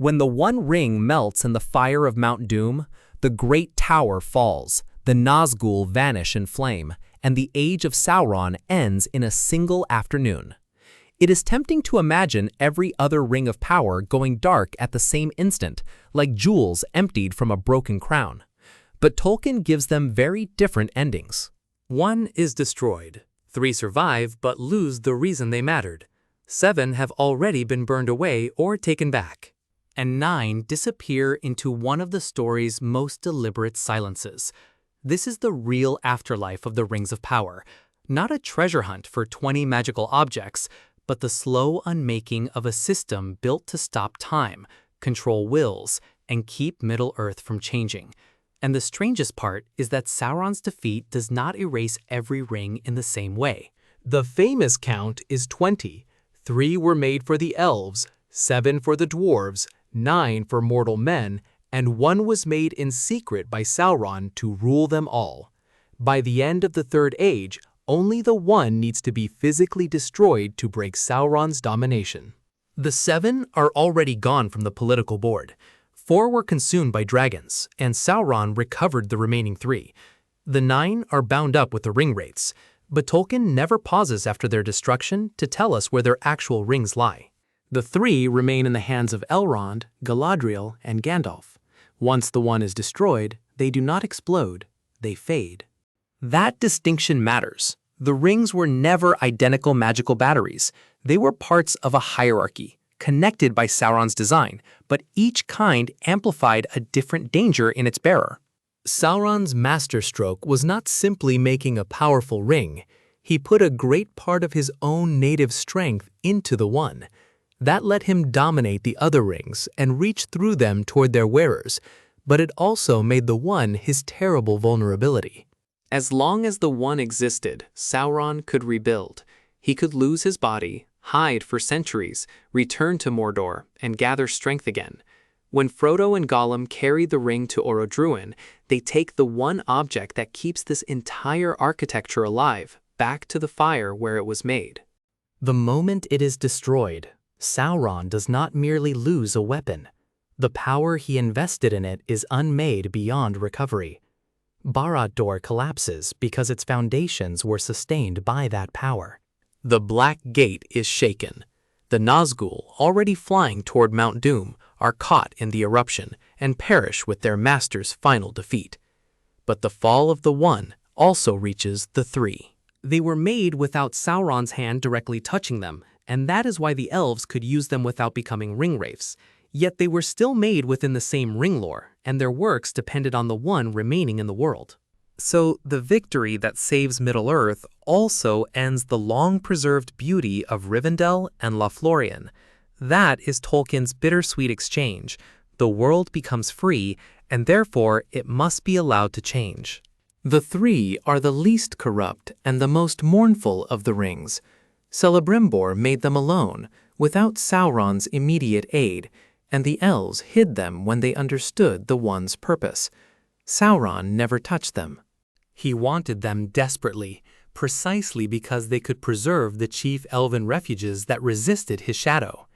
When the One Ring melts in the fire of Mount Doom, the Great Tower falls, the Nazgûl vanish in flame, and the age of Sauron ends in a single afternoon. It is tempting to imagine every other ring of power going dark at the same instant, like jewels emptied from a broken crown. But Tolkien gives them very different endings. 1 is destroyed. 3 survive but lose the reason they mattered. 7 have already been burned away or taken back. And 9 disappear into one of the story's most deliberate silences. This is the real afterlife of the Rings of Power, not a treasure hunt for 20 magical objects, but the slow unmaking of a system built to stop time, control wills, and keep Middle-earth from changing. And the strangest part is that Sauron's defeat does not erase every ring in the same way. The famous count is 20. 3 were made for the elves, 7 for the dwarves, 9 for mortal men, and 1 was made in secret by Sauron to rule them all. By the end of the Third Age, only the 1 needs to be physically destroyed to break Sauron's domination. The 7 are already gone from the political board. 4 were consumed by dragons, and Sauron recovered the remaining 3. The 9 are bound up with the ring wraiths, but Tolkien never pauses after their destruction to tell us where their actual rings lie. The 3 remain in the hands of Elrond, Galadriel, and Gandalf. Once the 1 is destroyed, they do not explode, they fade. That distinction matters. The rings were never identical magical batteries. They were parts of a hierarchy, connected by Sauron's design, but each kind amplified a different danger in its bearer. Sauron's masterstroke was not simply making a powerful ring. He put a great part of his own native strength into the 1. That let him dominate the other rings and reach through them toward their wearers, but it also made the 1 his terrible vulnerability. As long as the 1 existed, Sauron could rebuild. He could lose his body, hide for centuries, return to Mordor, and gather strength again. When Frodo and Gollum carry the ring to Orodruin, they take the 1 object that keeps this entire architecture alive back to the fire where it was made. The moment it is destroyed, Sauron does not merely lose a weapon. The power he invested in it is unmade beyond recovery. Barad-dûr collapses because its foundations were sustained by that power. The Black Gate is shaken. The Nazgûl, already flying toward Mount Doom, are caught in the eruption and perish with their master's final defeat. But the fall of the 1 also reaches the 3. They were made without Sauron's hand directly touching them, and that is why the elves could use them without becoming ring wraiths. Yet they were still made within the same ring lore, and their works depended on the 1 remaining in the world. So the victory that saves Middle-earth also ends the long-preserved beauty of Rivendell and Lothlorien. That is Tolkien's bittersweet exchange. The world becomes free, and therefore it must be allowed to change. The 3 are the least corrupt and the most mournful of the rings. Celebrimbor made them alone, without Sauron's immediate aid, and the elves hid them when they understood the 1's purpose. Sauron never touched them. He wanted them desperately, precisely because they could preserve the chief elven refuges that resisted his shadow.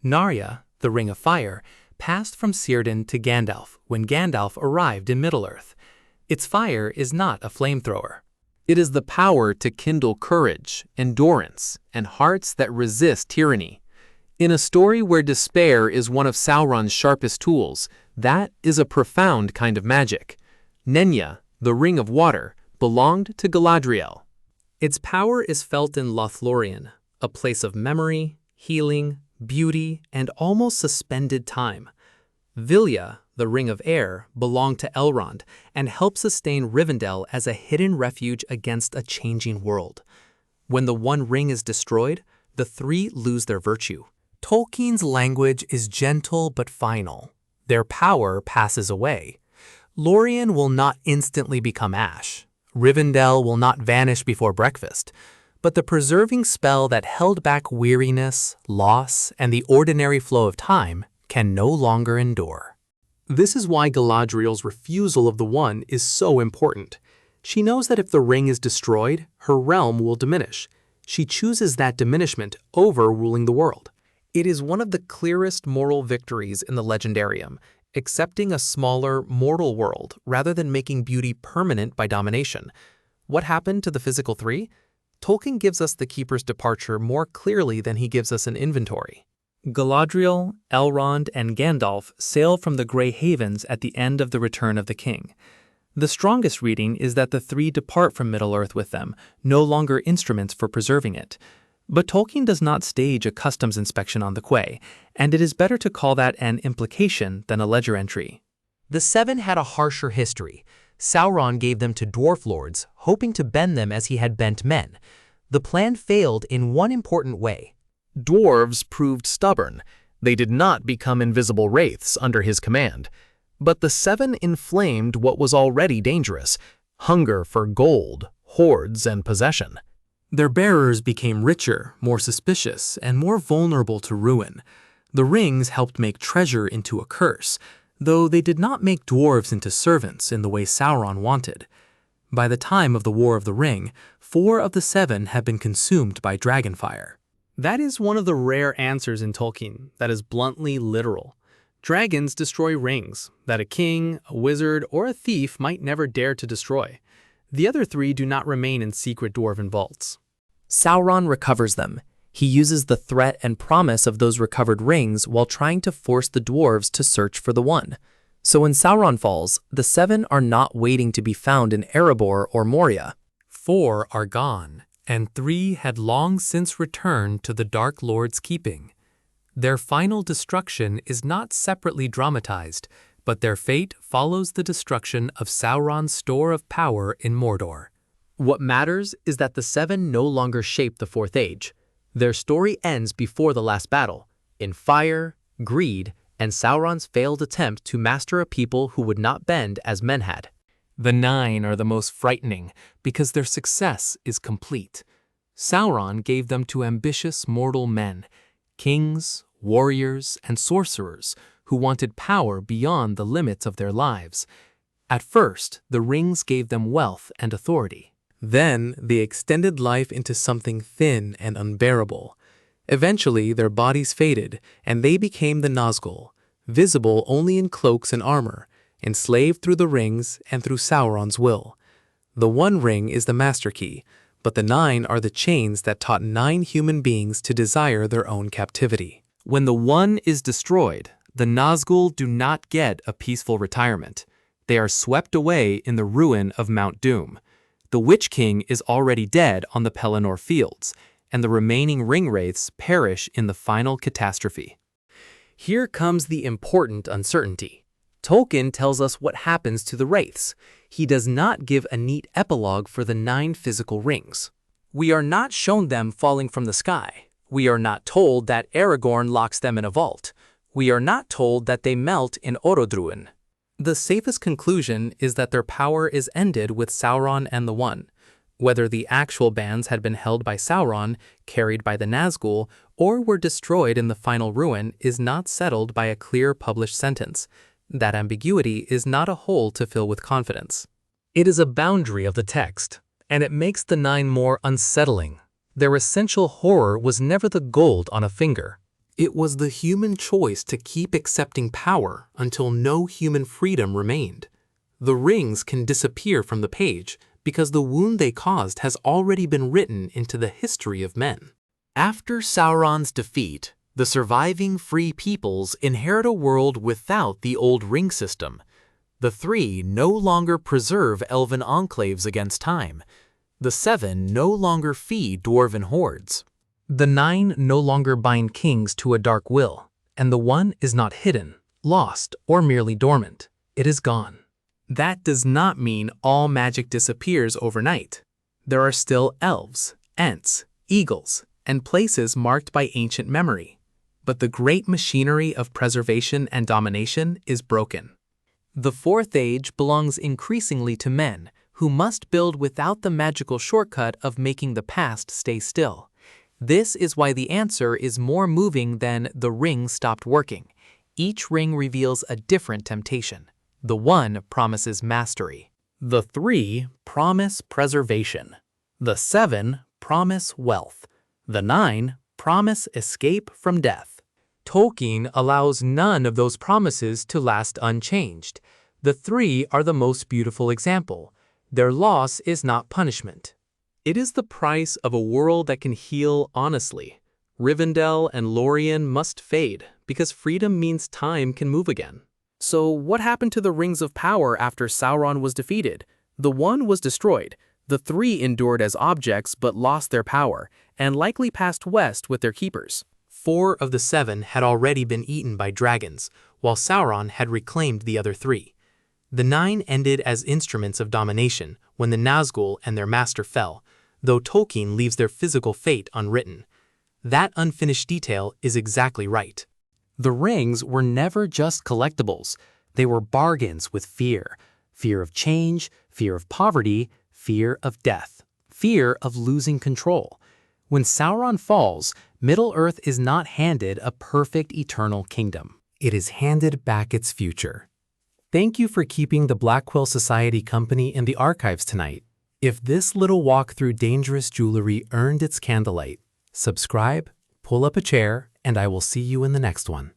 Narya, the Ring of Fire, passed from Círdan to Gandalf when Gandalf arrived in Middle-earth. Its fire is not a flamethrower. It is the power to kindle courage, endurance, and hearts that resist tyranny. In a story where despair is one of Sauron's sharpest tools, that is a profound kind of magic. Nenya, the Ring of Water, belonged to Galadriel. Its power is felt in Lothlorien, a place of memory, healing, beauty, and almost suspended time. Vilya, the Ring of Air, belonged to Elrond and helped sustain Rivendell as a hidden refuge against a changing world. When the 1 ring is destroyed, the 3 lose their virtue. Tolkien's language is gentle but final. Their power passes away. Lorien will not instantly become ash. Rivendell will not vanish before breakfast. But the preserving spell that held back weariness, loss, and the ordinary flow of time can no longer endure. This is why Galadriel's refusal of the 1 is so important. She knows that if the ring is destroyed, her realm will diminish. She chooses that diminishment over ruling the world. It is one of the clearest moral victories in the Legendarium, accepting a smaller, mortal world rather than making beauty permanent by domination. What happened to the physical three? Tolkien gives us the Keeper's departure more clearly than he gives us an inventory. Galadriel, Elrond, and Gandalf sail from the Grey Havens at the end of the Return of the King. The strongest reading is that the three depart from Middle-earth with them, no longer instruments for preserving it. But Tolkien does not stage a customs inspection on the quay, and it is better to call that an implication than a ledger entry. The Seven had a harsher history. Sauron gave them to dwarf lords, hoping to bend them as he had bent men. The plan failed in one important way. Dwarves proved stubborn. They did not become invisible wraiths under his command. But the Seven inflamed what was already dangerous: hunger for gold, hoards, and possession. Their bearers became richer, more suspicious, and more vulnerable to ruin. The rings helped make treasure into a curse, though they did not make dwarves into servants in the way Sauron wanted. By the time of the War of the Ring, 4 of the 7 had been consumed by dragonfire. That is one of the rare answers in Tolkien that is bluntly literal. Dragons destroy rings that a king, a wizard, or a thief might never dare to destroy. The other 3 do not remain in secret dwarven vaults. Sauron recovers them. He uses the threat and promise of those recovered rings while trying to force the dwarves to search for the one. So when Sauron falls, the 7 are not waiting to be found in Erebor or Moria. 4 are gone, and 3 had long since returned to the Dark Lord's keeping. Their final destruction is not separately dramatized, but their fate follows the destruction of Sauron's store of power in Mordor. What matters is that the 7 no longer shape the Fourth Age. Their story ends before the last battle, in fire, greed, and Sauron's failed attempt to master a people who would not bend as men had. The 9 are the most frightening because their success is complete. Sauron gave them to ambitious mortal men, kings, warriors, and sorcerers who wanted power beyond the limits of their lives. At first, the rings gave them wealth and authority. Then, they extended life into something thin and unbearable. Eventually, their bodies faded, and they became the Nazgûl, visible only in cloaks and armor, enslaved through the rings and through Sauron's will. The One Ring is the master key, but the 9 are the chains that taught 9 human beings to desire their own captivity. When the One is destroyed, the Nazgûl do not get a peaceful retirement. They are swept away in the ruin of Mount Doom. The Witch King is already dead on the Pelennor fields, and the remaining ring wraiths perish in the final catastrophe. Here comes the important uncertainty. Tolkien tells us what happens to the wraiths. He does not give a neat epilogue for the 9 physical rings. We are not shown them falling from the sky. We are not told that Aragorn locks them in a vault. We are not told that they melt in Orodruin. The safest conclusion is that their power is ended with Sauron and the One. Whether the actual bands had been held by Sauron, carried by the Nazgûl, or were destroyed in the final ruin is not settled by a clear published sentence. That ambiguity is not a hole to fill with confidence. It is a boundary of the text, and it makes the 9 more unsettling. Their essential horror was never the gold on a finger. It was the human choice to keep accepting power until no human freedom remained. The rings can disappear from the page because the wound they caused has already been written into the history of men. After Sauron's defeat, the surviving free peoples inherit a world without the old ring system. The 3 no longer preserve elven enclaves against time. The 7 no longer feed dwarven hordes. The 9 no longer bind kings to a dark will, and the One is not hidden, lost, or merely dormant. It is gone. That does not mean all magic disappears overnight. There are still elves, ents, eagles, and places marked by ancient memory. But the great machinery of preservation and domination is broken. The Fourth Age belongs increasingly to men who must build without the magical shortcut of making the past stay still. This is why the answer is more moving than the ring stopped working. Each ring reveals a different temptation. The One promises mastery. The 3 promise preservation. The 7 promise wealth. The 9 promise escape from death. Tolkien allows none of those promises to last unchanged. The three are the most beautiful example. Their loss is not punishment. It is the price of a world that can heal honestly. Rivendell and Lorien must fade, because freedom means time can move again. So what happened to the Rings of Power after Sauron was defeated? The one was destroyed. The three endured as objects but lost their power, and likely passed west with their keepers. 4 of the 7 had already been eaten by dragons, while Sauron had reclaimed the other 3. The 9 ended as instruments of domination when the Nazgûl and their master fell, though Tolkien leaves their physical fate unwritten. That unfinished detail is exactly right. The rings were never just collectibles. They were bargains with fear. Fear of change, fear of poverty, fear of death, fear of losing control. When Sauron falls, Middle-earth is not handed a perfect eternal kingdom. It is handed back its future. Thank you for keeping the Blackwell Society company in the archives tonight. If this little walk through dangerous jewelry earned its candlelight, subscribe, pull up a chair, and I will see you in the next one.